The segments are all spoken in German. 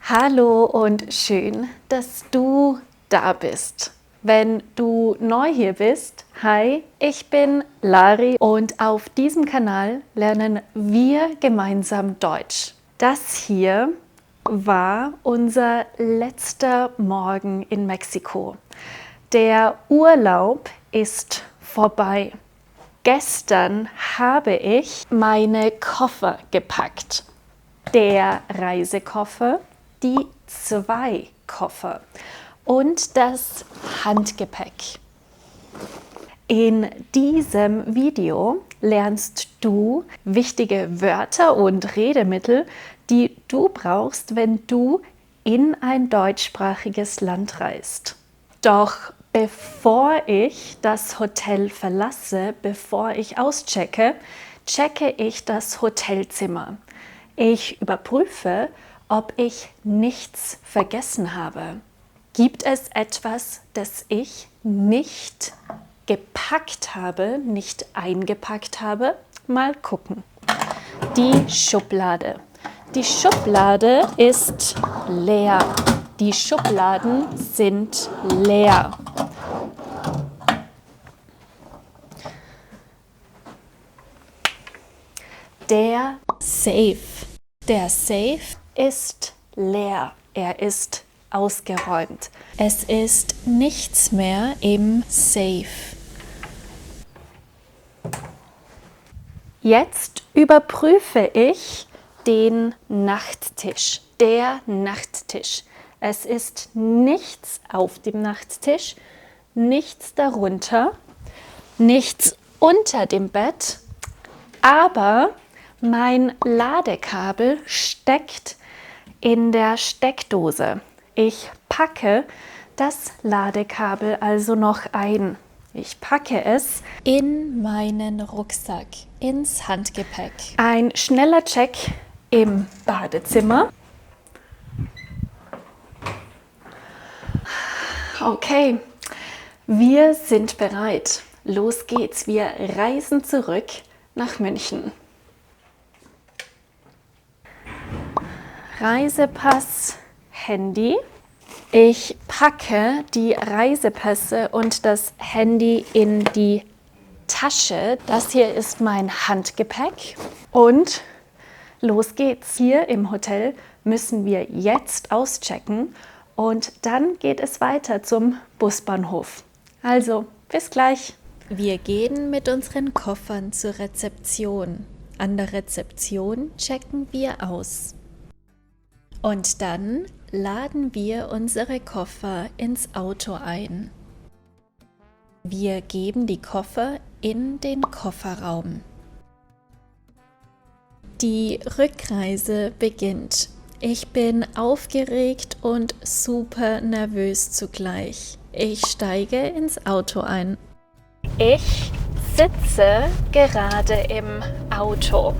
Hallo und schön, dass du da bist. Wenn du neu hier bist, hi, ich bin Lari und auf diesem Kanal lernen wir gemeinsam Deutsch. Das hier war unser letzter Morgen in Mexiko. Der Urlaub ist vorbei. Gestern habe ich meine Koffer gepackt. Der Reisekoffer, die 2 Koffer und das Handgepäck. In diesem Video lernst du wichtige Wörter und Redemittel, die du brauchst, wenn du in ein deutschsprachiges Land reist. Doch bevor ich das Hotel verlasse, bevor ich auschecke, checke ich das Hotelzimmer. Ich überprüfe, ob ich nichts vergessen habe. Gibt es etwas, das ich nicht gepackt habe, nicht eingepackt habe? Mal gucken. Die Schublade. Die Schublade ist leer. Die Schubladen sind leer. Der Safe. Der Safe ist leer. Er ist ausgeräumt. Es ist nichts mehr im Safe. Jetzt überprüfe ich den Nachttisch. Der Nachttisch. Es ist nichts auf dem Nachttisch, nichts darunter, nichts unter dem Bett, aber mein Ladekabel steckt in der Steckdose. Ich packe das Ladekabel also noch ein. Ich packe es in meinen Rucksack, ins Handgepäck. Ein schneller Check im Badezimmer. Okay, wir sind bereit. Los geht's. Wir reisen zurück nach München. Reisepass, Handy. Ich packe die Reisepässe und das Handy in die Tasche. Das hier ist mein Handgepäck und los geht's. Hier im Hotel müssen wir jetzt auschecken und dann geht es weiter zum Busbahnhof. Also, bis gleich. Wir gehen mit unseren Koffern zur Rezeption. An der Rezeption checken wir aus. Und dann laden wir unsere Koffer ins Auto ein. Wir geben die Koffer in den Kofferraum. Die Rückreise beginnt. Ich bin aufgeregt und super nervös zugleich. Ich steige ins Auto ein. Ich sitze gerade im Auto.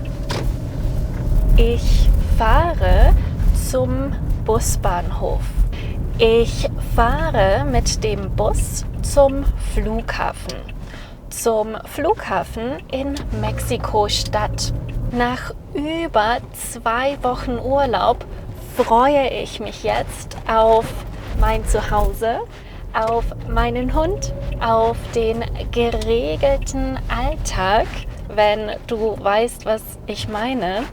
Ich fahre zum Busbahnhof. Ich fahre mit dem Bus zum Flughafen. Zum Flughafen in Mexiko-Stadt. Nach über 2 Wochen Urlaub freue ich mich jetzt auf mein Zuhause, auf meinen Hund, auf den geregelten Alltag, wenn du weißt, was ich meine.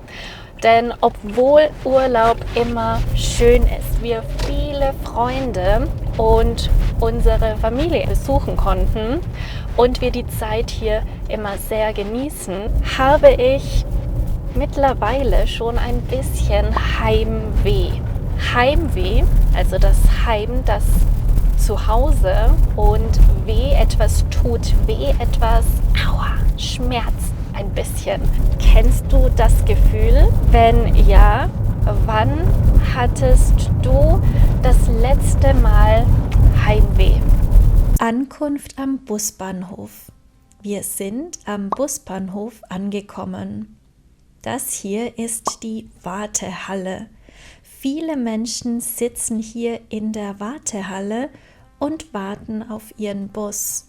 Denn obwohl Urlaub immer schön ist, wir viele Freunde und unsere Familie besuchen konnten und wir die Zeit hier immer sehr genießen, habe ich mittlerweile schon ein bisschen Heimweh. Heimweh, also das Heim, das Zuhause und weh, etwas tut weh, etwas aua, schmerzt ein bisschen. Kennst du das Gefühl? Wenn ja, wann hattest du das letzte Mal Heimweh? Ankunft am Busbahnhof. Wir sind am Busbahnhof angekommen. Das hier ist die Wartehalle. Viele Menschen sitzen hier in der Wartehalle und warten auf ihren Bus.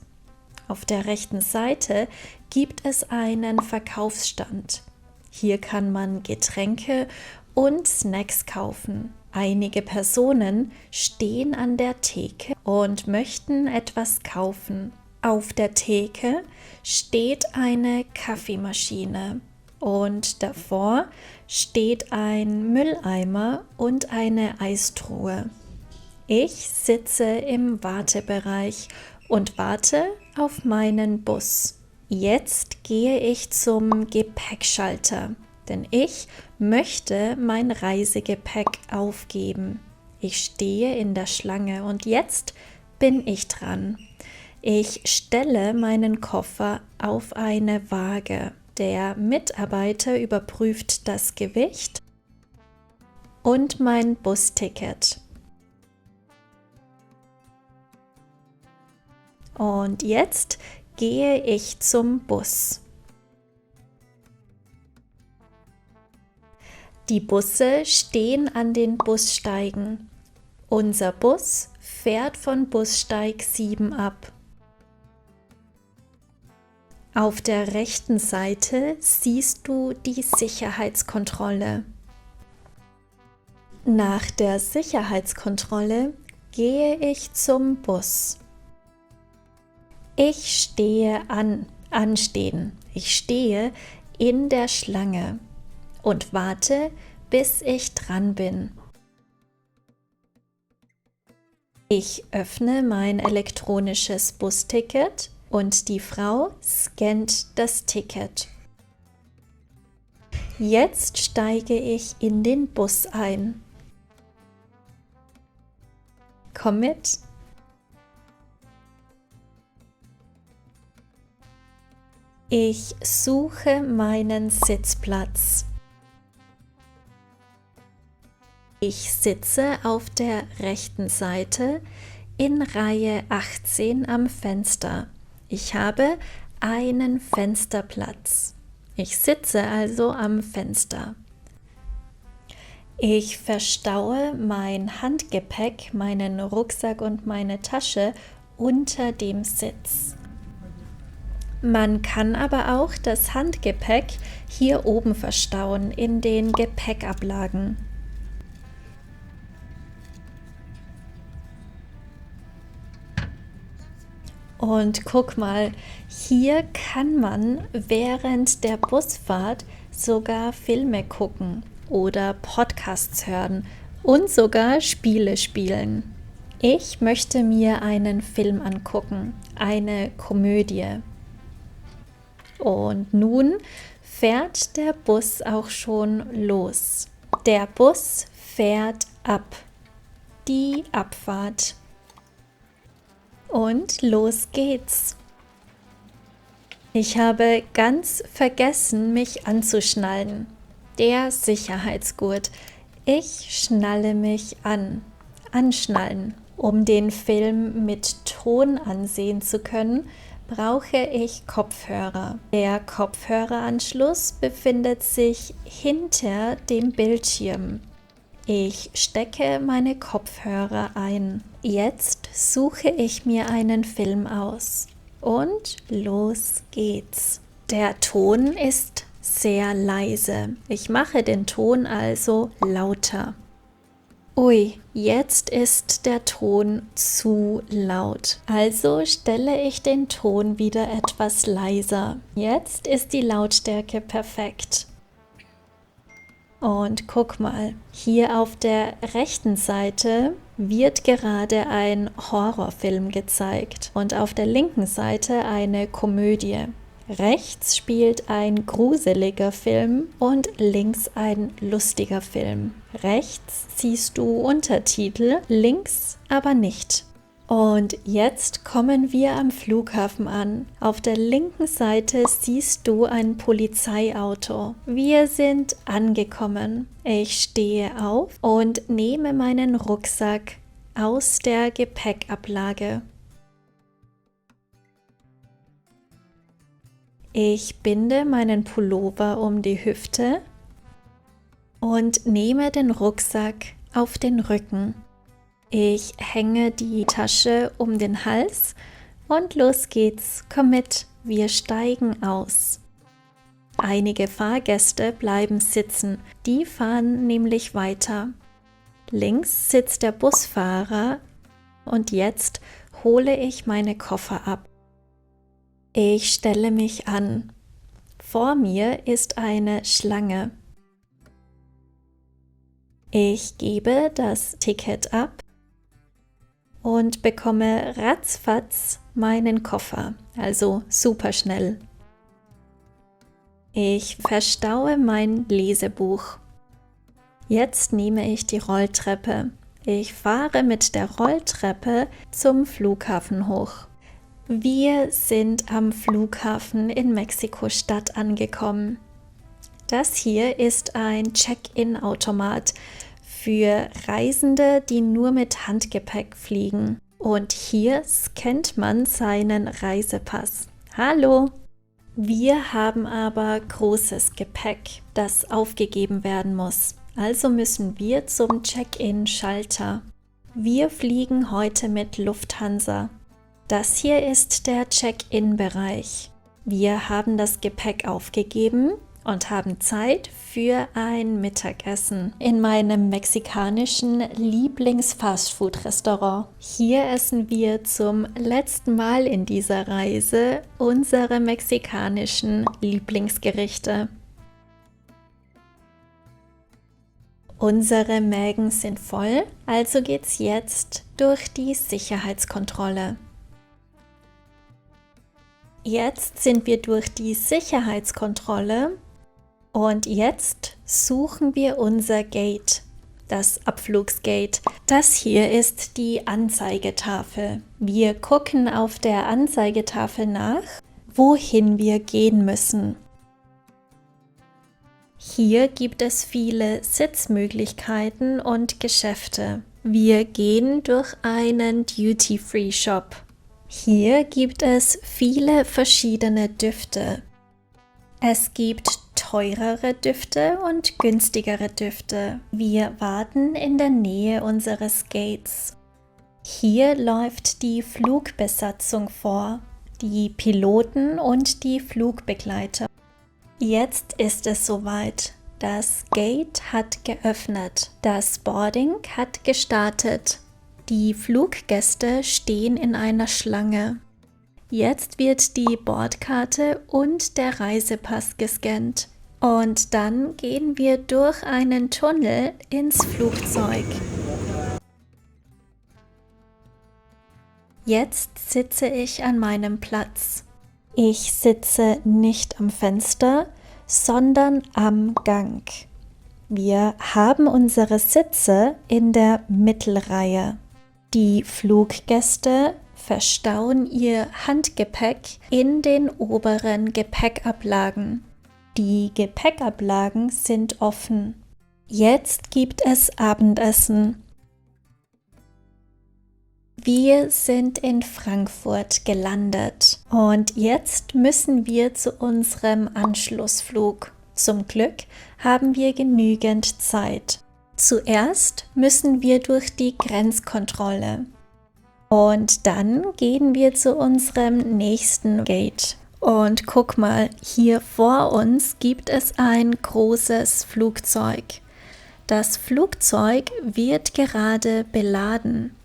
Auf der rechten Seite gibt es einen Verkaufsstand. Hier kann man Getränke und Snacks kaufen. Einige Personen stehen an der Theke und möchten etwas kaufen. Auf der Theke steht eine Kaffeemaschine und davor steht ein Mülleimer und eine Eistruhe. Ich sitze im Wartebereich und warte auf meinen Bus. Jetzt gehe ich zum Gepäckschalter, denn ich möchte mein Reisegepäck aufgeben. Ich stehe in der Schlange und jetzt bin ich dran. Ich stelle meinen Koffer auf eine Waage. Der Mitarbeiter überprüft das Gewicht und mein Busticket. Und jetzt gehe ich zum Bus. Die Busse stehen an den Bussteigen. Unser Bus fährt von Bussteig 7 ab. Auf der rechten Seite siehst du die Sicherheitskontrolle. Nach der Sicherheitskontrolle gehe ich zum Bus. Ich stehe anstehen. Ich stehe in der Schlange und warte, bis ich dran bin. Ich öffne mein elektronisches Busticket und die Frau scannt das Ticket. Jetzt steige ich in den Bus ein. Komm mit! Ich suche meinen Sitzplatz. Ich sitze auf der rechten Seite in Reihe 18 am Fenster. Ich habe einen Fensterplatz. Ich sitze also am Fenster. Ich verstaue mein Handgepäck, meinen Rucksack und meine Tasche unter dem Sitz. Man kann aber auch das Handgepäck hier oben verstauen in den Gepäckablagen. Und guck mal, hier kann man während der Busfahrt sogar Filme gucken oder Podcasts hören und sogar Spiele spielen. Ich möchte mir einen Film angucken, eine Komödie. Und nun fährt der Bus auch schon los. Der Bus fährt ab. Die Abfahrt. Und los geht's. Ich habe ganz vergessen, mich anzuschnallen. Der Sicherheitsgurt. Ich schnalle mich an. Anschnallen. Um den Film mit Ton ansehen zu können, brauche ich Kopfhörer. Der Kopfhöreranschluss befindet sich hinter dem Bildschirm. Ich stecke meine Kopfhörer ein. Jetzt suche ich mir einen Film aus. Und los geht's. Der Ton ist sehr leise. Ich mache den Ton also lauter. Ui, jetzt ist der Ton zu laut. Also stelle ich den Ton wieder etwas leiser. Jetzt ist die Lautstärke perfekt. Und guck mal, hier auf der rechten Seite wird gerade ein Horrorfilm gezeigt und auf der linken Seite eine Komödie. Rechts spielt ein gruseliger Film und links ein lustiger Film. Rechts siehst du Untertitel, links aber nicht. Und jetzt kommen wir am Flughafen an. Auf der linken Seite siehst du ein Polizeiauto. Wir sind angekommen. Ich stehe auf und nehme meinen Rucksack aus der Gepäckablage. Ich binde meinen Pullover um die Hüfte und nehme den Rucksack auf den Rücken. Ich hänge die Tasche um den Hals und los geht's. Komm mit, wir steigen aus. Einige Fahrgäste bleiben sitzen, die fahren nämlich weiter. Links sitzt der Busfahrer und jetzt hole ich meine Koffer ab. Ich stelle mich an. Vor mir ist eine Schlange. Ich gebe das Ticket ab und bekomme ratzfatz meinen Koffer, also super schnell. Ich verstaue mein Lesebuch. Jetzt nehme ich die Rolltreppe. Ich fahre mit der Rolltreppe zum Flughafen hoch. Wir sind am Flughafen in Mexiko-Stadt angekommen. Das hier ist ein Check-in-Automat für Reisende, die nur mit Handgepäck fliegen. Und hier scannt man seinen Reisepass. Hallo! Wir haben aber großes Gepäck, das aufgegeben werden muss. Also müssen wir zum Check-in-Schalter. Wir fliegen heute mit Lufthansa. Das hier ist der Check-in-Bereich. Wir haben das Gepäck aufgegeben und haben Zeit für ein Mittagessen in meinem mexikanischen Lieblings-Fastfood-Restaurant. Hier essen wir zum letzten Mal in dieser Reise unsere mexikanischen Lieblingsgerichte. Unsere Mägen sind voll, also geht's jetzt durch die Sicherheitskontrolle. Jetzt sind wir durch die Sicherheitskontrolle und jetzt suchen wir unser Gate, das Abflugsgate. Das hier ist die Anzeigetafel. Wir gucken auf der Anzeigetafel nach, wohin wir gehen müssen. Hier gibt es viele Sitzmöglichkeiten und Geschäfte. Wir gehen durch einen Duty-Free-Shop. Hier gibt es viele verschiedene Düfte. Es gibt teurere Düfte und günstigere Düfte. Wir warten in der Nähe unseres Gates. Hier läuft die Flugbesatzung vor, die Piloten und die Flugbegleiter. Jetzt ist es soweit. Das Gate hat geöffnet. Das Boarding hat gestartet. Die Fluggäste stehen in einer Schlange. Jetzt wird die Bordkarte und der Reisepass gescannt. Und dann gehen wir durch einen Tunnel ins Flugzeug. Jetzt sitze ich an meinem Platz. Ich sitze nicht am Fenster, sondern am Gang. Wir haben unsere Sitze in der Mittelreihe. Die Fluggäste verstauen ihr Handgepäck in den oberen Gepäckablagen. Die Gepäckablagen sind offen. Jetzt gibt es Abendessen. Wir sind in Frankfurt gelandet und jetzt müssen wir zu unserem Anschlussflug. Zum Glück haben wir genügend Zeit. Zuerst müssen wir durch die Grenzkontrolle und dann gehen wir zu unserem nächsten Gate. Und guck mal, hier vor uns gibt es ein großes Flugzeug. Das Flugzeug wird gerade beladen.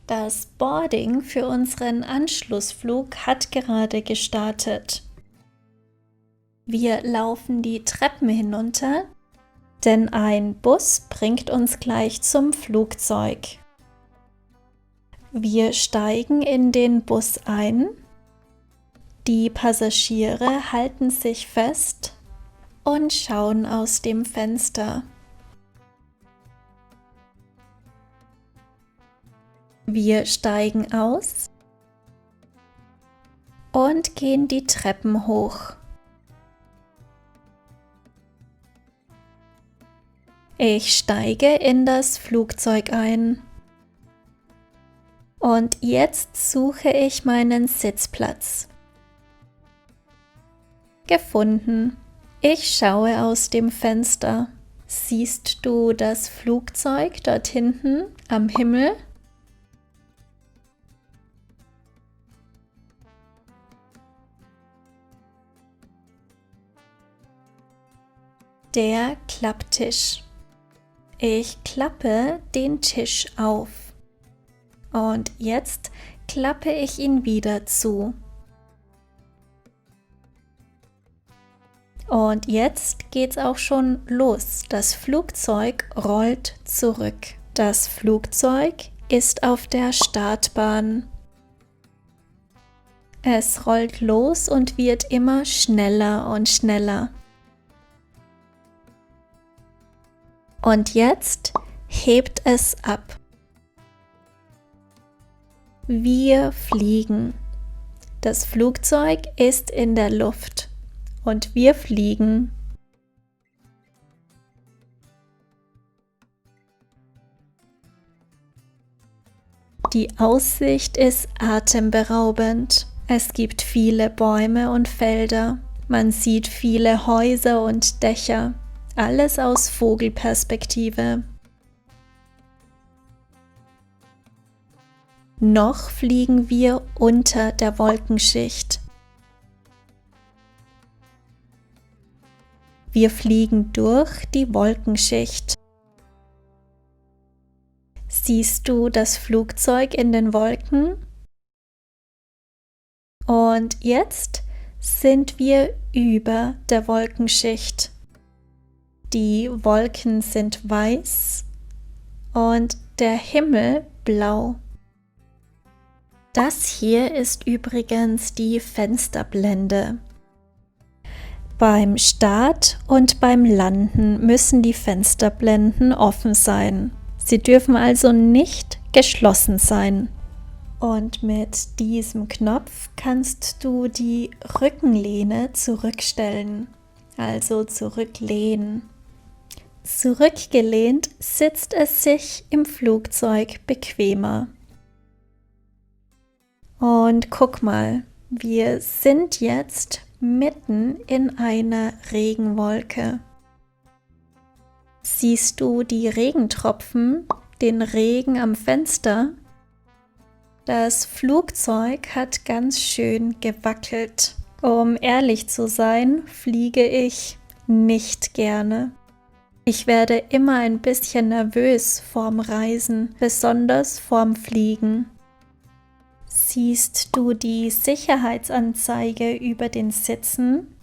Das Boarding für unseren Anschlussflug hat gerade gestartet. Wir laufen die Treppen hinunter, denn ein Bus bringt uns gleich zum Flugzeug. Wir steigen in den Bus ein. Die Passagiere halten sich fest und schauen aus dem Fenster. Wir steigen aus und gehen die Treppen hoch. Ich steige in das Flugzeug ein. Und jetzt suche ich meinen Sitzplatz. Gefunden. Ich schaue aus dem Fenster. Siehst du das Flugzeug dort hinten am Himmel? Der Klapptisch. Ich klappe den Tisch auf. Und jetzt klappe ich ihn wieder zu. Und jetzt geht's auch schon los. Das Flugzeug rollt zurück. Das Flugzeug ist auf der Startbahn. Es rollt los und wird immer schneller und schneller. Und jetzt hebt es ab. Wir fliegen. Das Flugzeug ist in der Luft und wir fliegen. Die Aussicht ist atemberaubend. Es gibt viele Bäume und Felder. Man sieht viele Häuser und Dächer. Alles aus Vogelperspektive. Noch fliegen wir unter der Wolkenschicht. Wir fliegen durch die Wolkenschicht. Siehst du das Flugzeug in den Wolken? Und jetzt sind wir über der Wolkenschicht. Die Wolken sind weiß und der Himmel blau. Das hier ist übrigens die Fensterblende. Beim Start und beim Landen müssen die Fensterblenden offen sein. Sie dürfen also nicht geschlossen sein. Und mit diesem Knopf kannst du die Rückenlehne zurückstellen, also zurücklehnen. Zurückgelehnt sitzt es sich im Flugzeug bequemer. Und guck mal, wir sind jetzt mitten in einer Regenwolke. Siehst du die Regentropfen, den Regen am Fenster? Das Flugzeug hat ganz schön gewackelt. Um ehrlich zu sein, fliege ich nicht gerne. Ich werde immer ein bisschen nervös vorm Reisen, besonders vorm Fliegen. Siehst du die Sicherheitsanzeige über den Sitzen?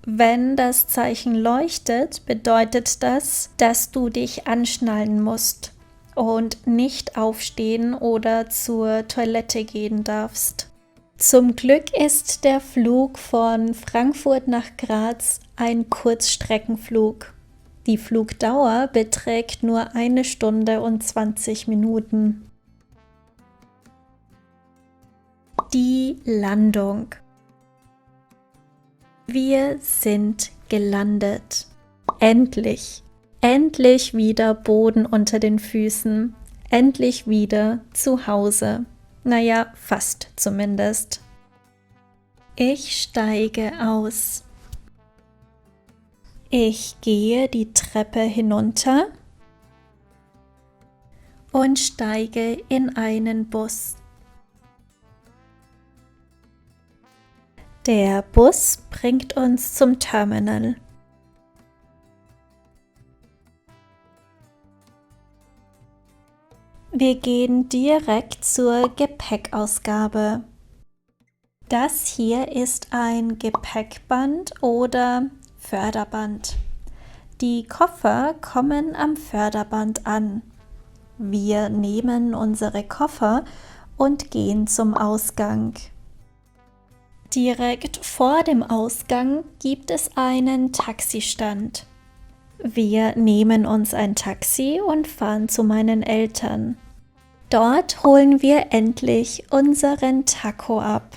Wenn das Zeichen leuchtet, bedeutet das, dass du dich anschnallen musst und nicht aufstehen oder zur Toilette gehen darfst. Zum Glück ist der Flug von Frankfurt nach Graz ein Kurzstreckenflug. Die Flugdauer beträgt nur 1 Stunde und 20 Minuten. Die Landung. Wir sind gelandet. Endlich, endlich wieder Boden unter den Füßen, endlich wieder zu Hause. Naja, fast zumindest. Ich steige aus. Ich gehe die Treppe hinunter und steige in einen Bus. Der Bus bringt uns zum Terminal. Wir gehen direkt zur Gepäckausgabe. Das hier ist ein Gepäckband oder Förderband. Die Koffer kommen am Förderband an. Wir nehmen unsere Koffer und gehen zum Ausgang. Direkt vor dem Ausgang gibt es einen Taxistand. Wir nehmen uns ein Taxi und fahren zu meinen Eltern. Dort holen wir endlich unseren Taco ab.